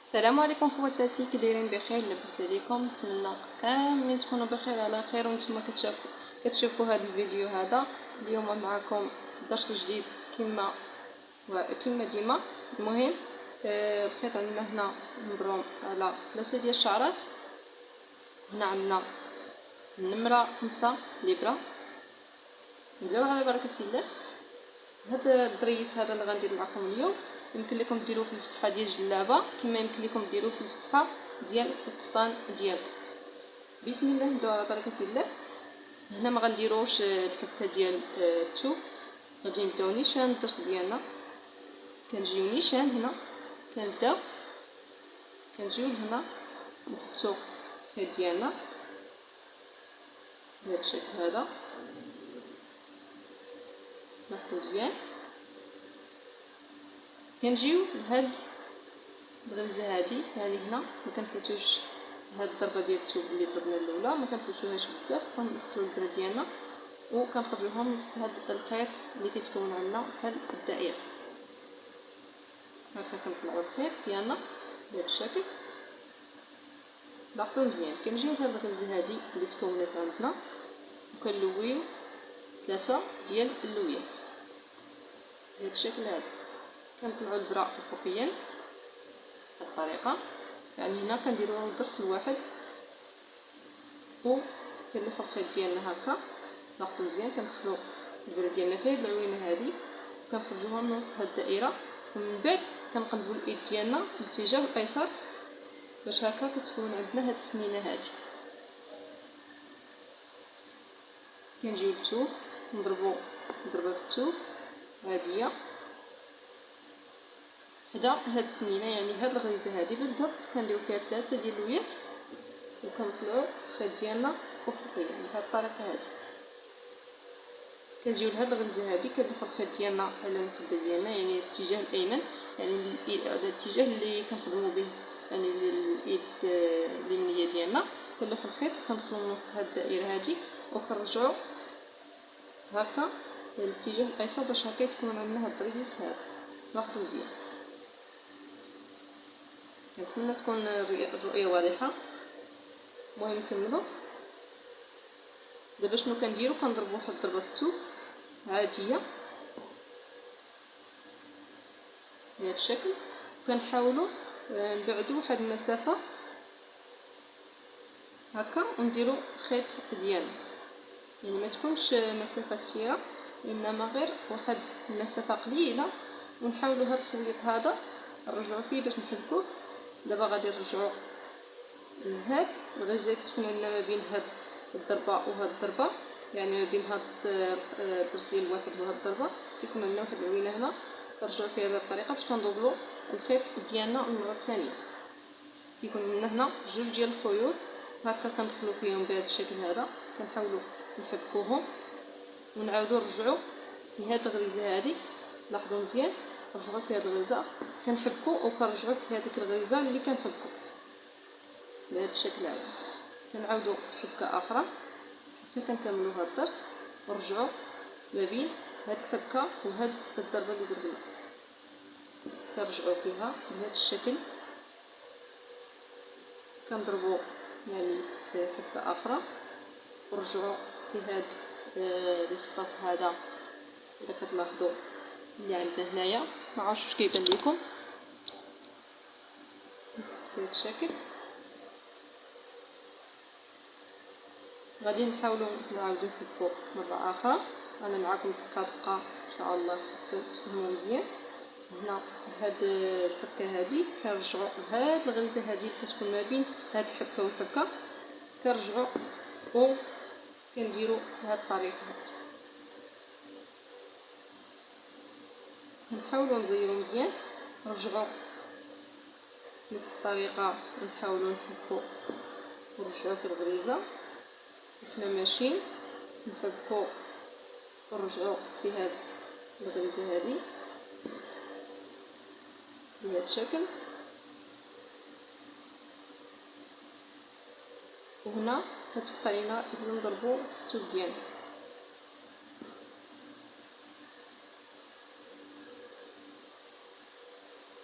السلام عليكم خواتاتي، كي دايرين بخير؟ لاباس عليكم؟ نتمنى كاملين تكونوا بخير على خير وانتم كتشوفوا هذا الفيديو. هذا اليوم معكم درس جديد كما ديما. المهم الخيط عندنا هنا مبروم على 3 ديال الشعرات. هنا عندنا النمره 5 لبره. نبداو على بركه الله. هذا الدريس هذا اللي غندير معكم اليوم يمكن لكم ديروه في الفتحه ديال الجلابه، كما يمكن لكم ديروه في الفتحه ديال القفطان ديالكم. بسم الله، نبداو على بركه الله. هنا ما غنديروش الحبكه ديال الثوب، غادي نبداو نيشان الدرس ديالنا. كنجيو نيشان هنا، كنجيو هنا نثبتو الخيط ديالنا بهذا الشكل هذا. نحطو مزيان، كنجيو لهاد الغلزه هادي. يعني هنا ما كنفوتوش هاد الضربه ديال الثوب اللي ضربنا الاولى، ما كنفوتوهاش بزاف. كندخلو البره ديالنا وكنخرجوها من وسط هاد الخيط اللي كيتكون عندنا بحال الدائره. هكا كنطلعو الخيط ديالنا بهذا الشكل. لاحظوا مزيان، كنجيو لهاد الغلزه هادي اللي تكونات عندنا وكنلويو 3 ديال اللويات بهذا الشكل هذا. كنطلعو البره افقيا بهذه الطريقه. يعني هنا كنديرو درس الواحد و كنلوحو الخيط ديالنا هكا. لاحظوا مزيان، كندخلو البره ديالنا فيه بالعوينه هذه وكنخرجوها من وسط هاد الدائره، ومن بعد كنقلبو الايد ديالنا للاتجاه الايسر باش هكا كتكون عندنا هاد السنينه هذه. كنجيو للثوب نضربو ضربه في الثوب عاديه حدا هاد السنينه. يعني هاد الغريزه هذه بالضبط كنديرو فيها 3 ديال اللويات وكنطلعو الخيط ديالنا افقيا بهاد الطريقه هذه. كنجيو لهاد الغرزه هذه كنلوحو الخيط ديالنا على المخده ديالنا، يعني الاتجاه الايمن، يعني الاتجاه اللي كنخدمو به، يعني بالايد اليمنيه ديالنا. كنلوحو الخيط وكندخلو من وسط هاد الدائره هذه وكنرجعو هكا للاتجاه الايسر باش هكا تكون عندنا هاد الدريس هذا. لاحظوا مزيان، كنتمنى تكون الرؤيه واضحه. المهم نكملوا دابا. شنو كنديروا؟ كنضربوا واحد الضربه في الثوب عاديه بهذا الشكل، وكنحاولوا نبعدوا واحد المسافه هكا ونديروا الخيط ديالنا. يعني ما تكونش مسافه كثيره، انما غير واحد المسافه قليله، ونحاولوا هذا الخيط هذا نرجعوا فيه باش نحبكوه. دابا غادي نرجعوا لهاد الغزه كتكون عندنا ما بين هاد الضربه وهاد الضربه، يعني ما بين هاد الدرس ديال الواحد وهاد الضربه كيكون عندنا واحد العوينه هنا. كنرجعوا فيها بهذه الطريقه باش كندوبلو الخيط ديالنا المره الثانيه. كيكون عندنا هنا 2 ديال الخيوط هكا كندخلوا فيهم بهذا الشكل هذا. كنحاولوا نحبكوهم ونعاودوا نرجعوا لهاد الغريزه هذه. لاحظوا مزيان، نرجعوا في هاد الغريزه كنحبكو وكنرجعوا في هذيك الغريزه اللي كنحبكو بهذا الشكل هذا. كنعاودوا حبكه اخرى حتى كنكملوا هذا الدرس ونرجعوا ما بين هاد الحبكه وهاد الضربه اللي درنا. كنرجعوا فيها بهذا الشكل، كنضربوا يعني حبكه اخرى ونرجعوا في هاد الاسباس هذا. اذا كتلاحظوا اللي عندنا هنايا، ما عرفتش واش كيبان لكم بهذا الشكل. غادي نحاولوا نعاودوا نحبكوا مره اخرى. انا معكم دقه ان شاء الله حتى تفهموا مزيان. هنا هاد الحبكه هذه كنرجعوا لهاد الغريزه هذه اللي كتكون ما بين هاد الحبكه والحبكه، كنرجعوا وكنديروا بهذه الطريقه هذه. نحاولوا نزيروا مزيان، نرجعوا نفس الطريقه ونحاولوا نحبكوا ونرجعوا في الغريزه وحنا ماشيين نحبكوا ونرجعوا في هاد الغريزه هذه بهذا الشكل. وهنا كتبقى لينا الا نضربوا في الثوب ديالنا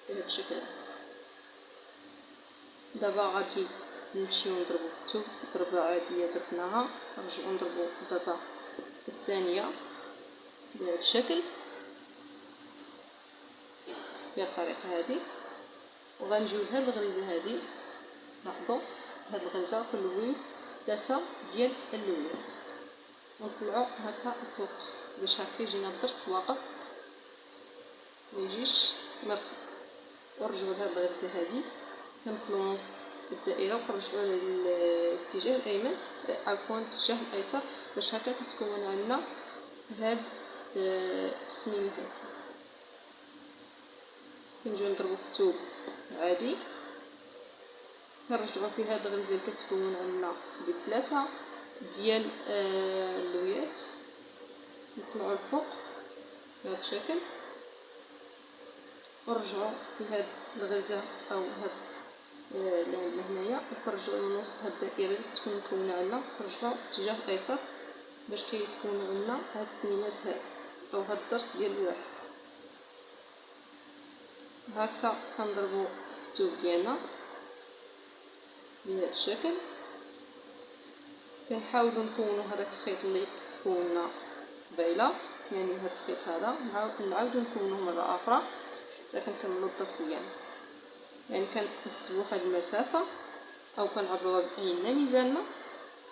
بهذا الشكل. دابا غادي نمشيو نضربو في الثوب ضربة عادية درناها، نرجعو نضربو الضربة الثانية بهذا الشكل بهذه الطريقة هذه. وغنجيو لهاد الغريزة هذه، لاحظوا هاد الغريزة كنلويو 3 ديال اللويات ونطلعو هكا الفوق باش هكا يجينا الضرس واقف ميجيش مرخي. ونرجعو لهاد الغريزة هذه كندخلو وسط الدائرة وكنرجعو للاتجاه الايمن، عفوا الاتجاه الايسر، باش هكا كتكون عندنا هاد السنين هذه. كنجيو نضربو في الثوب عادي، كنرجعو في هاد الغريزة اللي كتكون عندنا بثلاثة ديال اللويات، نطلعو الفوق بهذا الشكل ونرجعو في هاد الغريزة او هاد اللي عندنا هنايا، وكنرجعو من وسط هاد الدائرة اللي كتكون مكونة عندنا، كنرجعو في الاتجاه الايسر باش كيتكون عندنا هاد السنينات هاد او هاد الضرس ديال الواحد. هكا كنضربو في الثوب ديالنا بهذا الشكل. كنحاولوا نكونوا هذاك الخيط اللي كونا قبيله، يعني هذا الخيط هذا نعاودوا نكونوه مره اخرى حتى كنكملوا الضرس ديالنا. يعني كنحسبوا واحد المسافه او كنعبروها بعيننا ميزاننا،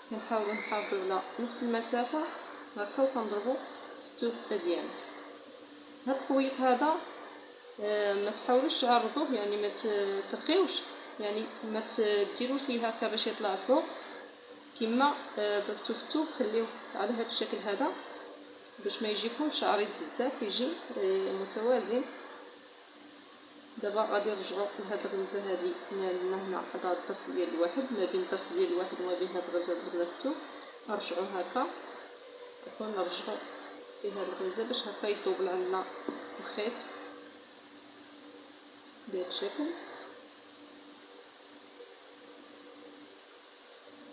كنحاولوا نحافظوا على نفس المسافه هكا وكنضربوا في الثوب ديالنا. هذا الخويط هذا ما تحاولوش تعرضوه، يعني ما ترخيوش، يعني ما تديروش ليه هكا باش يطلع فوق كما درتو في الثوب، خليوه على هذا الشكل هذا باش ما يجيكمش عريض بزاف، يجي متوازن. دابا غادي نرجعوا لهاد الغرزه هذه عندنا هنا هذا الضرس ديال الواحد، ما بين الضرس ديال الواحد وما بين هاد الغرزه اللي درنا في الثوب نرجعوا هكا ونرجعوا في هاد الغرزه باش هكا يطوبل عندنا الخيط بهذا الشكل.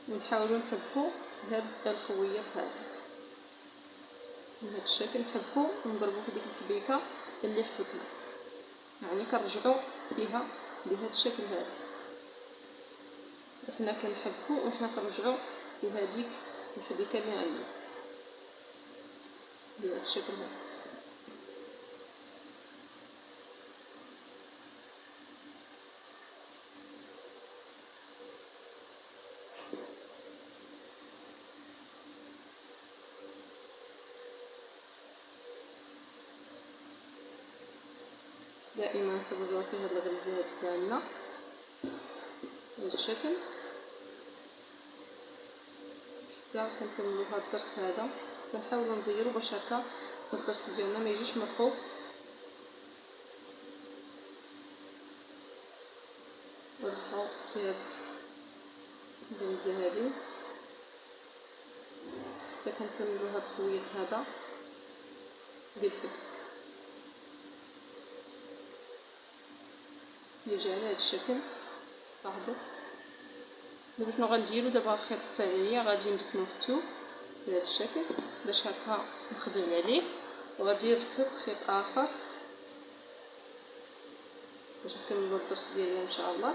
ونحاولوا نحبكوا هاد الخويط هذا بهذا الشكل، نحبكوا ونضربوا في ديك الحبيكه اللي حبكنا، يعني كنرجعوا فيها بهذا الشكل هذا. وحنا كنحبكوا وحنا كنرجعوا في هذيك الحبيكه اللي عندنا بهذا الشكل هذا. دائما كنرجعوا في هاد الغريزه هذه ديالنا بهذا الشكل حتى كنكملوا هاد الضرس هذا. كنحاولوا نزيروا باش هكا الضرس ديالنا ما يجيش مرخوف. نرجعوا في هاد الغريزه هذه حتى كنكملوا هاد الخويط هذا بالحبك، يجي على هذا الشكل. لاحظوا دابا شنو غنديروا، دابا الخيط الثاني غادي ندفنوه في الثوب بهذا الشكل باش هكا نخدم عليه، وغادي نركب خيط اخر باش نكملوا الضرس ديالنا ان شاء الله.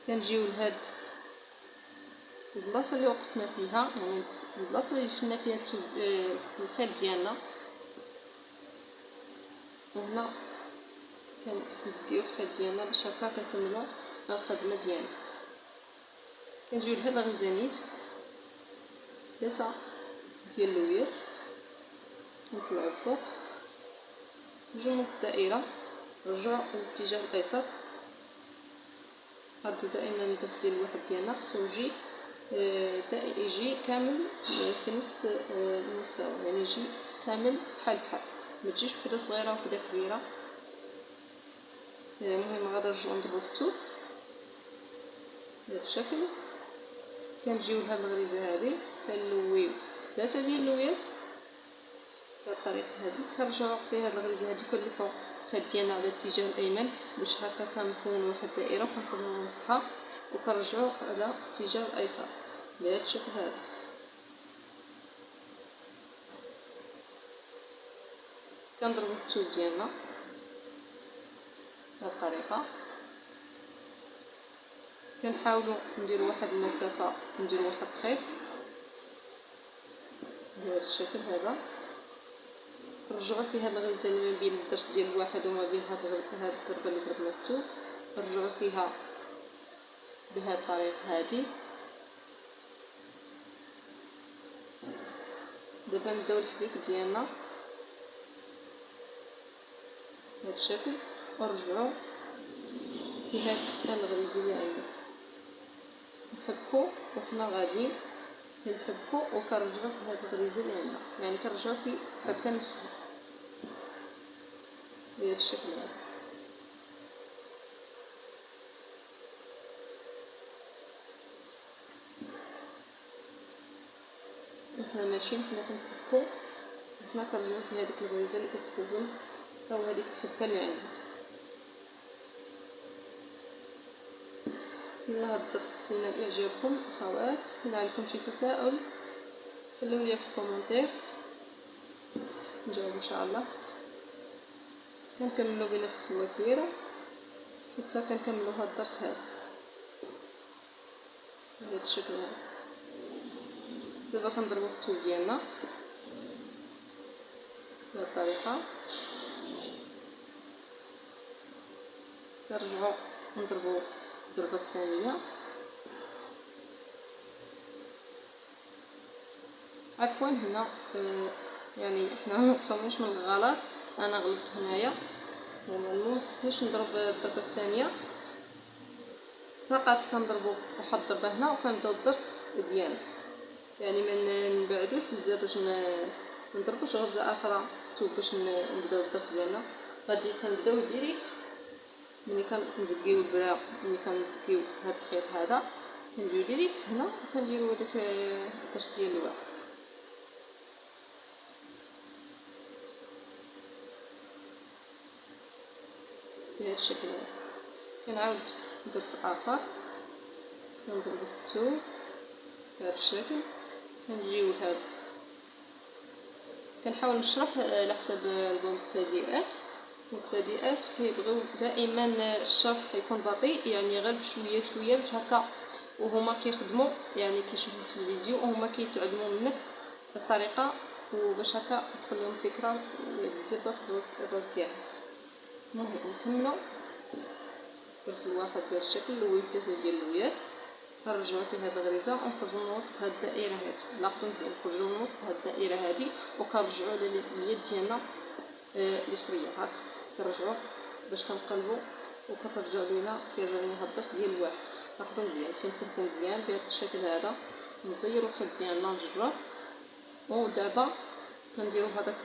كنجيو لهاد البلاصه اللي وقفنا فيها، يعني البلاصه اللي دفنا فيها الخيط ديالنا، وهنا كنزكيو الخيط ديالنا باش هكا كنكملوا الخدمه ديالنا. كنجيو لهاد الغزانيت 3 ديال اللويات نطلعوا الفوق، نجيو نص الدائره، نرجعوا للاتجاه الايسر. غادو دائما الضرس ديال الواحد ديالنا خصو يجي كامل في نفس المستوى، يعني يجي كامل بحال بحال، ما تجيش وحده صغيره وحده كبيره. المهم غادي نرجعو نضربو في الثوب بهذا الشكل. كنجيو لهاد الغريزه هذه كنلويو 3 ديال اللويات بهذه الطريقه هذه، كنرجعو في هاد الغريزه هذه كنلفو الخيط ديالنا على الاتجاه الايمن باش هكا كنكون واحد الدائره وكنخرجوا وسطها وكنرجعوا على الاتجاه الايسر بهذا الشكل هذا. كنضربوا الثوب ديالنا بهذه الطريقه، كنحاولوا نديروا واحد المسافه، نديروا واحد الخيط بهذا الشكل هذا، نرجعوا في هذه الغرزه اللي ما بين الضرس ديال الواحد وما بين هذه الضربه اللي ضربنا في الثوب، نرجعوا فيها بهذه الطريقه هذه. دابا نبداو الحبيك ديالنا بهذا الشكل ونرجعوا في هذه الغريزه اللي عندنا، نحبكو وحنا غاديين كنحبكو وكنرجعوا في هذه الغريزه اللي عندنا، يعني كنرجعوا في الحبكه نفسها بهذا الشكل هذا. وحنا ماشيين حنا كنحبكو وحنا كنرجعوا في هذيك الغريزه اللي كتكون او هذيك الحبكه اللي عندنا. نتمنى هذا الدرس ينال اعجابكم اخوات. الا عندكم شي تساؤل خلوه لي في الكومونتير نجاوب ان شاء الله. كنكملوا بنفس الوتيره حتى كنكملوا هذا الدرس هذا بهذا الشكل هذا. دابا كنضربوا في الثوب ديالنا بهذه الطريقه، كنرجعوا نضربوا الضربه الثانيه. عفوا هنا يعني حنا ما تصوموش من الغلط، انا غلطت هنايا، المهم مخصنيش نضرب الضربه الثانيه، فقط كنضربوا واحد الضربه هنا وكنبداو الضرس ديالنا، يعني ما نبعدوش بزاف باش نضربوش غرزه اخرى في الثوب باش نبداو الضرس ديالنا. غادي كنبداو ديريكت ملي كنزكيو البرا، ملي كنزكيو هذا الخيط هذا كنجيو ديريكت هنا وكنديروا هذاك الضرس ديال الواحد بهذا الشكل هذا. كنعاود درس اخر كنضرب في الثوب بهذا الشكل، كنجيو لهذا كنحاول نشرح على حساب المبتدئات. المبتدئات كيبغيو دائما الشرح يكون بطيء، يعني غير بشويه بشويه باش هكا وهما كيخدموا، يعني كيشوفوا في الفيديو وهما كيتعلموا منك الطريقه وباش هكا تدخل لهم فكره بزاف في الراس ديالهم. المهم نكملوا درس الواحد بهذا الشكل، اللويت 3 ديال اللويات، كنرجعوا في هذه الغريزه ونخرجوا من وسط هذه الدائره هذه، لاحظوا مزيان نخرجوا من وسط هذه الدائره هذه وكنرجعوا على اليد ديالنا اليسريه هكا، كنرجعوا باش كنقلبوا وكترجع لينا كيرجع لينا هذا الضرس ديال الواحد. لاحظوا مزيان كنفكوا مزيان بهذا الشكل هذا، نزيروا الخيط ديالنا نجرب. ودابا كنديروا هذاك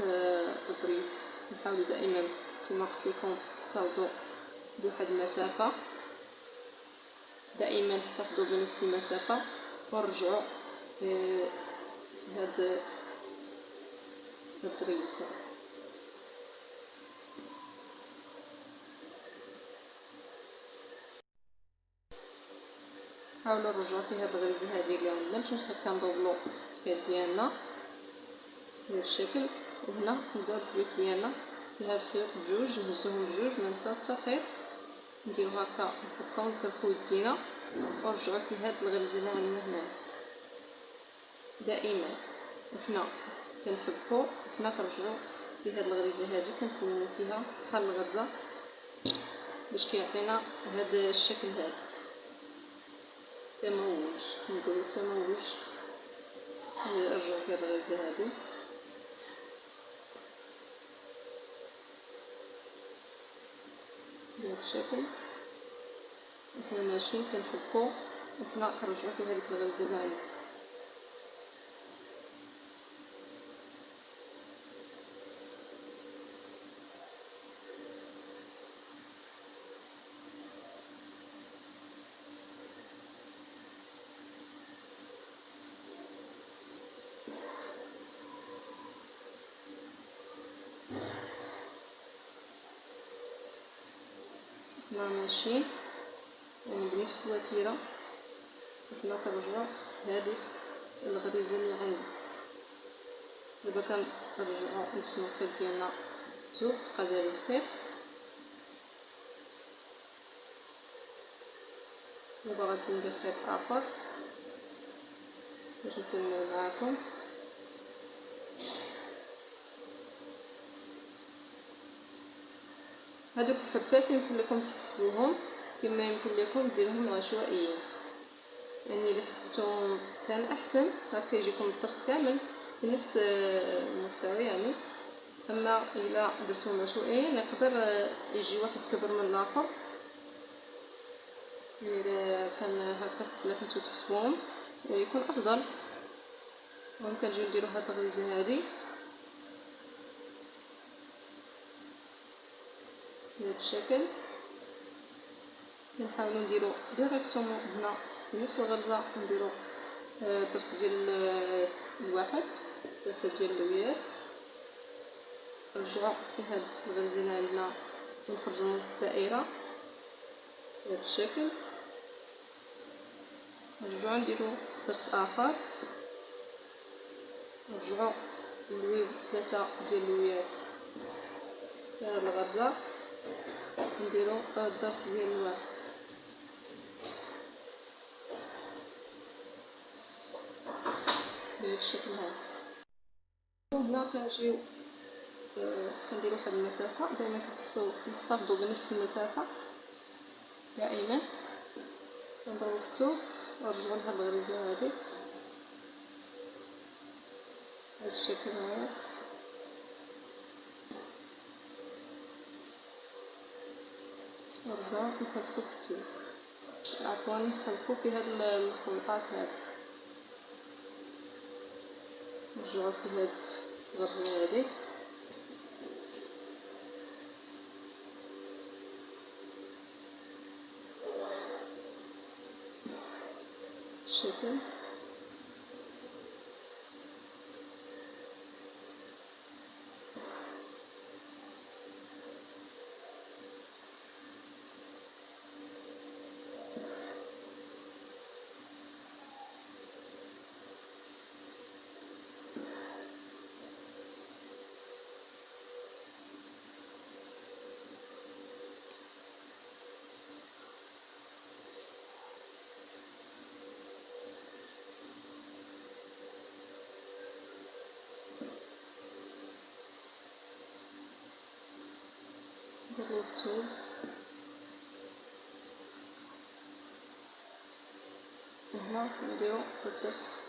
الضريس، نحاولوا دائما كما قلت لكم تعوضوا بواحد المسافه، دائما تحتفظوا بنفس المسافه ونرجعوا في هذا الضريس. حاولوا نرجعوا في هذه الغريزه هذه اللي عندنا باش هكا ندوبلو الخيط ديالنا بهذا الشكل. وهنا نبداو الحبيك ديالنا في هذا الخيوط بجوج، نهزوهم بجوج ما نساو حتى خيط، نديرو هكا نحكاو نكرفو يدينا ونرجعو في هذه الغريزه اللي عندنا هنا. دائما وحنا كنحبكو وحنا كنرجعو في هذه الغريزه هذه كنكونوا فيها بحال الغرزه باش كيعطينا هذا الشكل هذا تموج، نقولوا تموج. نرجعو في هذه الغريزه هذه بهذا الشكل، وحنا ماشيين كنحبكو وحنا كنرجعو في هذيك الغريزه اللي عندنا. حنا ماشيين يعني بنفس الوتيره، حنا كنرجعو هذيك الغريزه اللي عندنا. دابا كنرجعو ندفنو الخيط ديالنا الثوب تبقى ديال الخيط. دابا غادي ندير خيط اخر باش نكمل معاكم. هادوك الحبات يمكن لكم تحسبوهم كما يمكن لكم ديروهم عشوائيين، يعني الا حسبتهم كان احسن هكا يجيكم الضرس كامل بنفس المستوى يعني. اما الا درتوهم عشوائيين يقدر يجي واحد كبر من الاخر، يعني الا كان هكا الا كنتو تحسبوهم يكون افضل. المهم كنجيو نديرو هاد الغريزه هادي بهذا الشكل. كنحاولوا نديرو ديريكتومون هنا في نفس الغرزه نديرو درس ديال الواحد 3 ديال اللويات. نرجعو في هاد الغرزه عندنا ونخرجو من وسط الدائره بهذا الشكل. نرجعو نديرو درس اخر، نرجعو نلويو 3 ديال اللويات في هاد الغرزه، نديرو الدرس ديال الواحد. بهذا الشكل هذا. وهنا كنجيو كنديرو واحد المسافه، دائما كنحتفظوا بنفس المسافه دائما. كنضربو في الثوب ونرجعو لهاد الغريزه هادي بهذا الشكل هذا. نرجعو نحركو في الثوب، عفوا نحركو في هاد الخلطات هادي. نرجعو في هاد الغرزه هادي بالشكل. نديرو الثوب هنا نديرو الدرس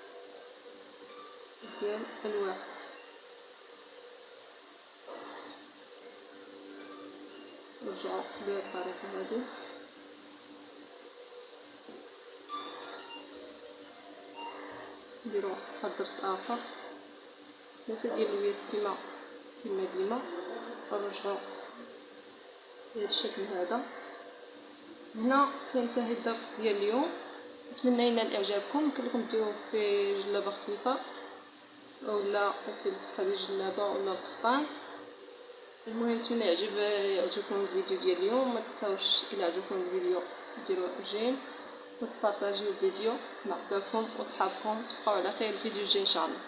ديال الواحد. نرجعو بهذه الطريقه هذه. نديرو واحد الدرس اخر 3 ديال اللويات كما ديما، ونرجعو بهذا الشكل هذا. هنا كينتهي الدرس ديال اليوم. نتمنى ينال اعجابكم. يمكن لكم ديروه في جلابه خفيفه اولا في الفتحه ديال الجلابه ولا القفطان. المهم نتمنى يعجبكم الفيديو ديال اليوم. ما تنساوش الى عجبكم الفيديو ديروا جيم وتبارطاجيو الفيديو مع احبابكم وصحابكم. تبقاو على خير. الفيديو الجاي ان شاء الله.